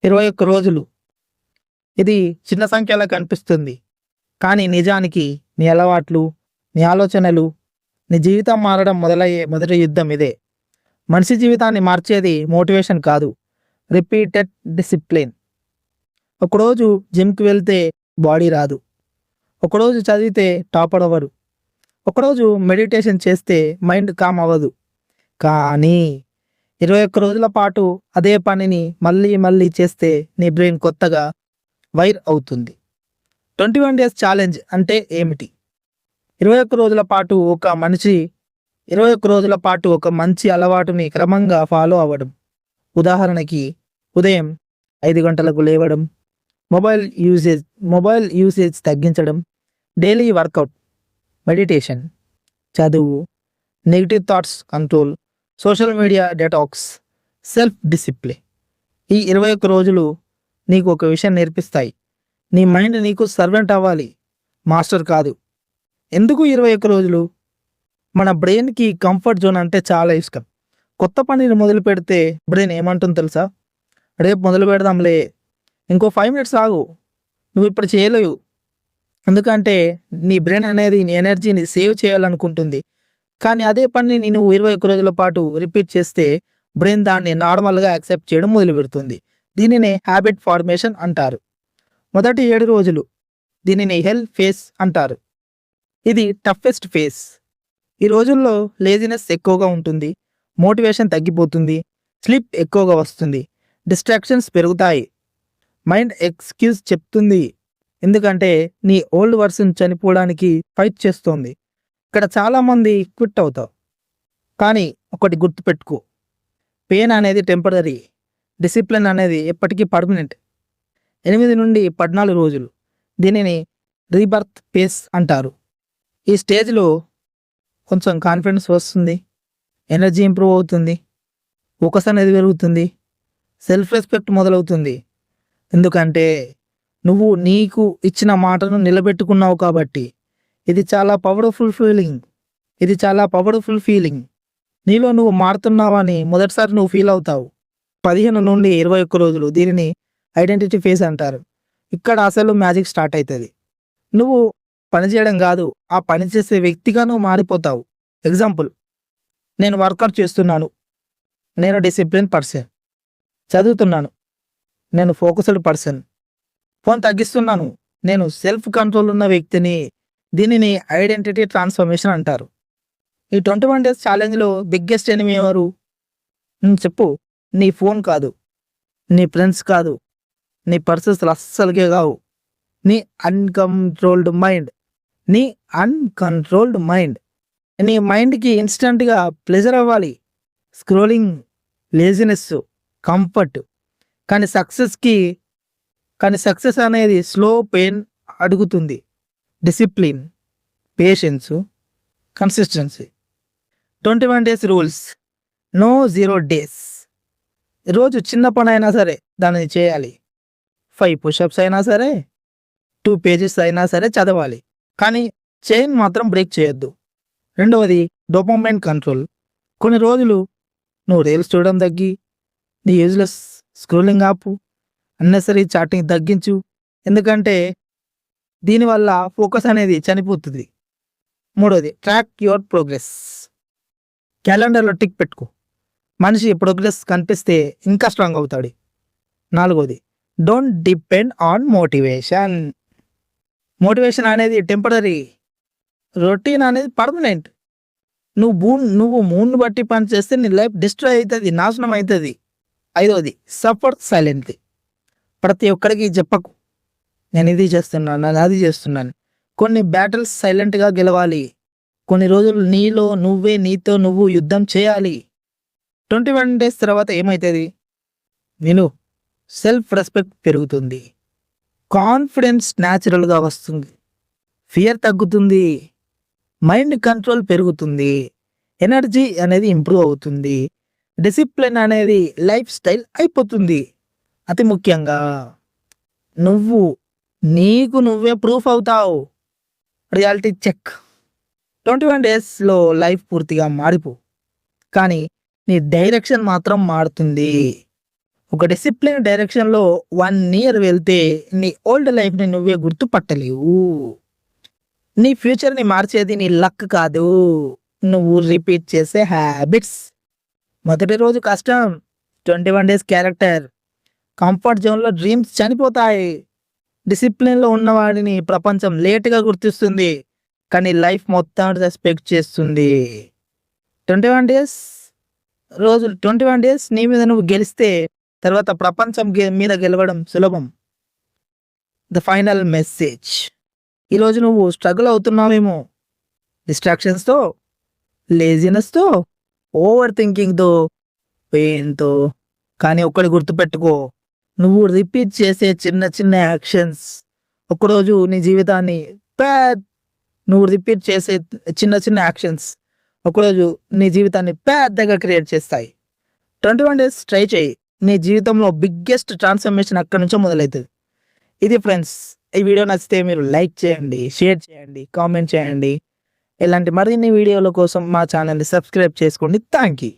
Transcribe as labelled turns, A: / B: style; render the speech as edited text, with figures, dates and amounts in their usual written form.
A: 21 రోజులు. ఇది చిన్న సంఖ్యలా కనిపిస్తుంది. కానీ నిజానికి నీ అలవాట్లు, నీ ఆలోచనలు, నీ జీవితం మారడం మొదలయ్యే మొదటి యుద్ధం ఇదే. మనిషి జీవితాన్ని మార్చేది మోటివేషన్ కాదు, రిపీటెడ్ డిసిప్లిన్. ఒకరోజు జిమ్‌కి వెళ్తే బాడీ రాదు. ఒకరోజు చదివితే టాపర్ అవ్వరు. ఒకరోజు మెడిటేషన్ చేస్తే మైండ్ కామ్ అవ్వదు. కానీ 21 రోజుల పాటు అదే పనిని మళ్ళీ మళ్ళీ చేస్తే నీ బ్రెయిన్ కొత్తగా వైర్ అవుతుంది. 21 డేస్ ఛాలెంజ్ అంటే ఏమిటి? 21 రోజుల పాటు ఒక మంచి అలవాటుని క్రమంగా ఫాలో అవ్వడం. ఉదాహరణకి ఉదయం 5 గంటలకు లేవడం, మొబైల్ యూసేజ్ తగ్గించడం, డైలీ వర్కౌట్, మెడిటేషన్, చదువు, negative thoughts control, social media detox, self discipline. ఈ 21 రోజులు నీకు ఒక విషయం నేర్పిస్తాయి. నీ మైండ్ నీకు సర్వెంట్ అవ్వాలి, మాస్టర్ కాదు. ఎందుకు 21 రోజులు? మన బ్రెయిన్కి కంఫర్ట్ జోన్ అంటే చాలా ఇష్టం. కొత్త పనిని మొదలు పెడితే బ్రెయిన్ ఏమంటుంది తెలుసా? రేపు మొదలు పెడదాంలే, ఇంకో 5 మినిట్స్ ఆగు, నువ్వు ఇప్పుడు చేయలేవు. ఎందుకంటే నీ బ్రెయిన్ అనేది నీ ఎనర్జీని సేవ్ చేయాలనుకుంటుంది. కానీ అదే పనిని నువ్వు 21 రోజుల పాటు రిపీట్ చేస్తే బ్రెయిన్ దాన్ని నార్మల్గా యాక్సెప్ట్ చేయడం మొదలు పెడుతుంది. దీనినే హ్యాబిట్ ఫార్మేషన్ అంటారు. మొదటి 7 రోజులు, దీనిని హెల్ ఫేస్ అంటారు. ఇది టఫెస్ట్ ఫేస్. ఈ రోజుల్లో లేజినెస్ ఎక్కువగా ఉంటుంది, మోటివేషన్ తగ్గిపోతుంది, స్లీప్ ఎక్కువగా వస్తుంది, డిస్ట్రాక్షన్స్ పెరుగుతాయి, మైండ్ ఎక్స్క్యూజ్ చెప్తుంది. ఎందుకంటే నీ ఓల్డ్ వర్షన్ చనిపోవడానికి ఫైట్ చేస్తోంది. ఇక్కడ చాలామంది క్విట్ అవుతావు. కానీ ఒకటి గుర్తుపెట్టుకో, పెయిన్ అనేది టెంపరరీ, డిసిప్లిన్ అనేది ఎప్పటికీ పర్మనెంట్. 8 నుండి 14 రోజులు, దీనిని రీబర్త్ ఫేస్ అంటారు. ఈ స్టేజ్లో కొంచెం కాన్ఫిడెన్స్ వస్తుంది, ఎనర్జీ ఇంప్రూవ్ అవుతుంది, ఫోకస్ అనేది పెరుగుతుంది, సెల్ఫ్ రెస్పెక్ట్ మొదలవుతుంది. ఎందుకంటే నువ్వు నీకు ఇచ్చిన మాటను నిలబెట్టుకున్నావు కాబట్టి. ఇది చాలా పవర్ఫుల్ ఫీలింగ్. నీలో నువ్వు మారుతున్నావని మొదటిసారి నువ్వు ఫీల్ అవుతావు. 15 నుండి 21 రోజులు, దీనిని ఐడెంటిటీ ఫేజ్ అంటారు. ఇక్కడ అసలు మ్యాజిక్ స్టార్ట్ అవుతుంది. నువ్వు పని చేయడం కాదు, ఆ పని చేసే వ్యక్తిగా నువ్వు మారిపోతావు. ఎగ్జాంపుల్, నేను వర్కౌట్ చేస్తున్నాను, నేను డిసిప్లిన్ పర్సన్. చదువుతున్నాను, నేను ఫోకస్డ్ పర్సన్. ఫోన్ తగ్గిస్తున్నాను, నేను సెల్ఫ్ కంట్రోల్ ఉన్న వ్యక్తిని. దీనిని ఐడెంటిటీ ట్రాన్స్ఫర్మేషన్ అంటారు. ఈ 21 డేస్ ఛాలెంజ్లో బిగ్గెస్ట్ ఎనిమీ ఎవరు? చెప్పు. నీ ఫోన్ కాదు, నీ ఫ్రెండ్స్ కాదు, నీ పర్సన్స్ అస్సలుగే కావు, నీ అన్కంట్రోల్డ్ మైండ్. నీ మైండ్కి ఇన్స్టెంట్గా ప్లెజర్ అవ్వాలి, స్క్రోలింగ్, లేజినెస్, కంఫర్ట్. కానీ సక్సెస్ అనేది స్లో పెయిన్ అడుగుతుంది. Discipline, patience, consistency. 21 days rules. No 0 days. రోజు చిన్న పని అయినా సరే దానిని చేయాలి. 5 పుషప్స్ అయినా సరే, 2 పేజెస్ అయినా సరే చదవాలి. కానీ చైన్ మాత్రం బ్రేక్ చేయొద్దు. రెండవది డోపమైన్ కంట్రోల్. కొన్ని రోజులు నువ్వు రీల్స్ చూడడం తగ్గి, నీ యూజ్లెస్ స్క్రోలింగ్ ఆపు, అన్నెసరీ చాటింగ్ తగ్గించు. ఎందుకంటే దీనివల్ల ఫోకస్ అనేది చనిపోతుంది. మూడోది ట్రాక్ యువర్ ప్రోగ్రెస్. క్యాలెండర్లో టిక్ పెట్టుకో. మనిషి ప్రోగ్రెస్ కనిపిస్తే ఇంకా స్ట్రాంగ్ అవుతాడు. నాలుగోది don't depend on motivation. Motivation అనేది టెంపరరీ, రొటీన్ అనేది పర్మనెంట్. నువ్వు మూడ్ని బట్టి పని చేస్తే నీ లైఫ్ డిస్ట్రాయ్ అవుతుంది, నాశనం అవుతుంది. ఐదోది సఫర్ సైలెంట్లీ. ప్రతి ఒక్కరికి చెప్పకు, నేను ఇది చేస్తున్నాను, నేను అది చేస్తున్నాను. కొన్ని బ్యాటిల్స్ సైలెంట్గా గెలవాలి. కొన్ని రోజులు నీతో నువ్వు యుద్ధం చేయాలి. 21 డేస్ తర్వాత ఏమవుతుంది? విను. సెల్ఫ్ రెస్పెక్ట్ పెరుగుతుంది, కాన్ఫిడెన్స్ న్యాచురల్గా వస్తుంది, ఫియర్ తగ్గుతుంది, మైండ్ కంట్రోల్ పెరుగుతుంది, ఎనర్జీ అనేది ఇంప్రూవ్ అవుతుంది, డిసిప్లిన్ అనేది లైఫ్ స్టైల్ అయిపోతుంది. అతి ముఖ్యంగా నువ్వే ప్రూఫ్ అవుతావు. Reality check. 21 డేస్లో లైఫ్ పూర్తిగా మారిపో, కానీ నీ డైరెక్షన్ మాత్రం మారుతుంది. ఒక డిసిప్లిన్ డైరెక్షన్‌లో 1 ఇయర్ వెళ్తే నీ ఓల్డ్ లైఫ్‌ని నువ్వే గుర్తుపట్టలేవు. నీ ఫ్యూచర్‌ని మార్చేది నీ లక్ కాదు. నువ్వు రిపీట్ చేసే హ్యాబిట్స్. మొదటి రోజు కష్టం. 21 డేస్ క్యారెక్టర్. కంఫర్ట్ జోన్‌లో డ్రీమ్స్ చనిపోతాయి. డిసిప్లిన్‌లో ఉన్నవాడిని ప్రపంచం లేట్‌గా గుర్తిస్తుంది. కానీ లైఫ్ మొత్తం రెస్పెక్ట్ చేస్తుంది. 21 డేస్ 21 డేస్ నీ మీద నువ్వు గెలిస్తే తర్వాత ప్రపంచం మీద గెలవడం సులభం. The final message. ఈరోజు నువ్వు స్ట్రగుల్ అవుతున్నావేమో. డిస్ట్రాక్షన్స్‌తో, లేజినెస్‌తో, ఓవర్ థింకింగ్‌తో, పెయిన్‌తో. కానీ ఒక్కటి గుర్తుపెట్టుకో. నువ్వు రిపీట్ చేసే చిన్న చిన్న యాక్షన్స్ ఒకరోజు నీ జీవితాన్ని నువ్వు రిపీట్ చేసే చిన్న చిన్న యాక్షన్స్ ఒకరోజు నీ జీవితాన్ని పెద్దగా క్రియేట్ చేస్తాయి. 21 డేస్ ట్రై చేయి. నీ జీవితంలో బిగ్గెస్ట్ ట్రాన్స్ఫర్మేషన్ అక్కడి నుంచే మొదలవుతుంది. ఇది ఫ్రెండ్స్. ఈ వీడియో నచ్చితే మీరు లైక్ చేయండి, షేర్ చేయండి, కామెంట్ చేయండి. ఇలాంటి మరిన్ని వీడియోల కోసం మా ఛానల్ని సబ్స్క్రైబ్ చేసుకోండి. Thank you.